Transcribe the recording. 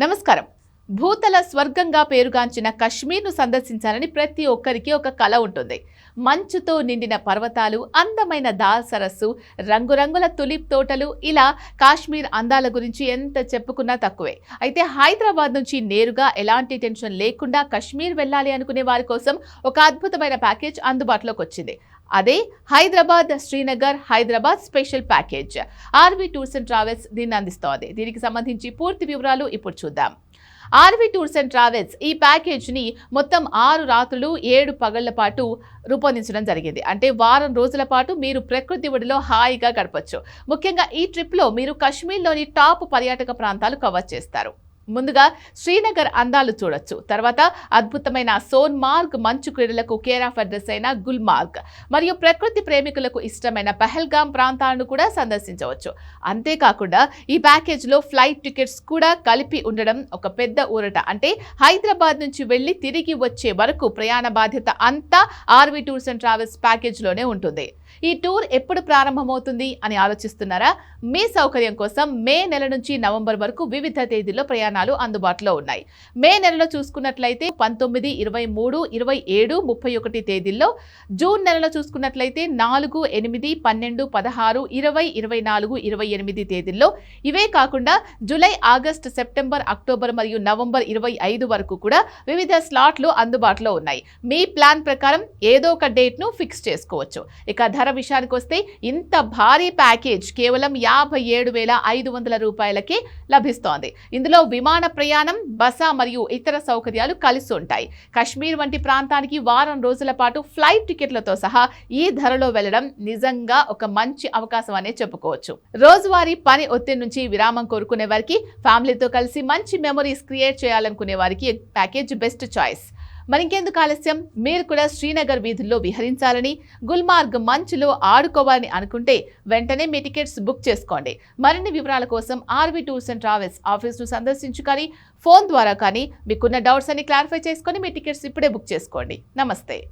నమస్కారం. భూతల స్వర్గంగా పేరుగాంచిన కశ్మీర్ను సందర్శించాలని ప్రతి ఒక్కరికి ఒక కల ఉంటుంది. మంచుతో నిండిన పర్వతాలు, అందమైన దాల్ సరస్సు, రంగురంగుల తులిప్ తోటలు, ఇలా కాశ్మీర్ అందాల గురించి ఎంత చెప్పుకున్నా తక్కువే. అయితే హైదరాబాద్ నుంచి నేరుగా ఎలాంటి టెన్షన్ లేకుండా కశ్మీర్ వెళ్ళాలి అనుకునే వారి కోసం ఒక అద్భుతమైన ప్యాకేజ్ అందుబాటులోకి వచ్చింది. అదే Hyderabad Srinagar Hyderabad special package. RV tours and travels దీన్ని అందిస్తోంది. దీనికి సంబంధించి పూర్తి వివరాలు ఇప్పుడు చూద్దాం. ఆర్వి టూర్స్ అండ్ ట్రావెల్స్ ఈ ప్యాకేజ్ని మొత్తం 6 రాత్రులు 7 పగళ్ల పాటు రూపొందించడం జరిగింది. అంటే వారం రోజుల పాటు మీరు ప్రకృతి ఒడిలో హాయిగా గడపచ్చు. ముఖ్యంగా ఈ ట్రిప్లో మీరు కశ్మీర్లోని టాప్ పర్యాటక ప్రాంతాలు కవర్ చేస్తారు. ముందుగా శ్రీనగర్ అందాలు చూడొచ్చు. తర్వాత అద్భుతమైన సోన్మార్గ్, మంచు క్రీడలకు కేర్ ఆఫ్ అడ్రస్ అయిన గుల్మార్గ్, మరియు ప్రకృతి ప్రేమికులకు ఇష్టమైన పహల్గామ్ ప్రాంతాలను కూడా సందర్శించవచ్చు. అంతేకాకుండా ఈ ప్యాకేజ్లో ఫ్లైట్ టికెట్స్ కూడా కలిపి ఉండడం ఒక పెద్ద ఊరట. అంటే హైదరాబాద్ నుంచి వెళ్లి తిరిగి వచ్చే వరకు ప్రయాణ బాధ్యత అంతా ఆర్వి టూర్స్ అండ్ ట్రావెల్స్ ప్యాకేజ్లోనే ఉంటుంది. ఈ టూర్ ఎప్పుడు ప్రారంభమవుతుంది అని ఆలోచిస్తున్నారా? మీ సౌకర్యం కోసం మే నెల నుంచి నవంబర్ వరకు వివిధ తేదీల్లో ప్రయాణాలు అందుబాటులో ఉన్నాయి. మే నెలలో చూసుకున్నట్లయితే 19, 23, 27, 31 తేదీల్లో, జూన్ నెలలో చూసుకున్నట్లయితే 4, 8, 12, 16, 20, 24, 28 తేదీల్లో, ఇవే కాకుండా జూలై, ఆగస్టు, సెప్టెంబర్, అక్టోబర్ మరియు నవంబర్ 25 వరకు కూడా వివిధ స్లాట్లు అందుబాటులో ఉన్నాయి. మీ ప్లాన్ ప్రకారం ఏదో ఒక డేట్ను ఫిక్స్ చేసుకోవచ్చు. ఇక ధర విషయానికి వస్తే ఇంత భారీ ప్యాకేజ్ కేవలం 57,500 రూపాయలకే లభిస్తోంది. ఇందులో విమాన ప్రయాణం, బస మరియు ఇతర సౌకర్యాలు కలిసి ఉంటాయి. కశ్మీర్ వంటి ప్రాంతానికి వారం రోజుల పాటు ఫ్లైట్ టికెట్లతో సహా ఈ ధరలో వెళ్లడం నిజంగా ఒక మంచి అవకాశం అనే చెప్పుకోవచ్చు. రోజువారీ పని ఒత్తిడి నుంచి విరామం కోరుకునే వారికి, ఫ్యామిలీతో కలిసి మంచి మెమరీస్ క్రియేట్ చేయాలనుకునే వారికి ప్యాకేజ్ బెస్ట్ చాయిస్. మరింకెందుకు ఆలస్యం? మీరు కూడా శ్రీనగర్ వీధుల్లో విహరించాలని, గుల్మార్గ్ మంచులో ఆడుకోవాలని అనుకుంటే వెంటనే మీ టికెట్స్ బుక్ చేసుకోండి. మరిన్ని వివరాల కోసం ఆర్వి టూర్స్ అండ్ ట్రావెల్స్ ఆఫీస్ను సందర్శించు కానీ, ఫోన్ ద్వారా కానీ మీకున్న డౌట్స్ అన్ని క్లారిఫై చేసుకొని మీ టికెట్స్ ఇప్పుడే బుక్ చేసుకోండి. నమస్తే.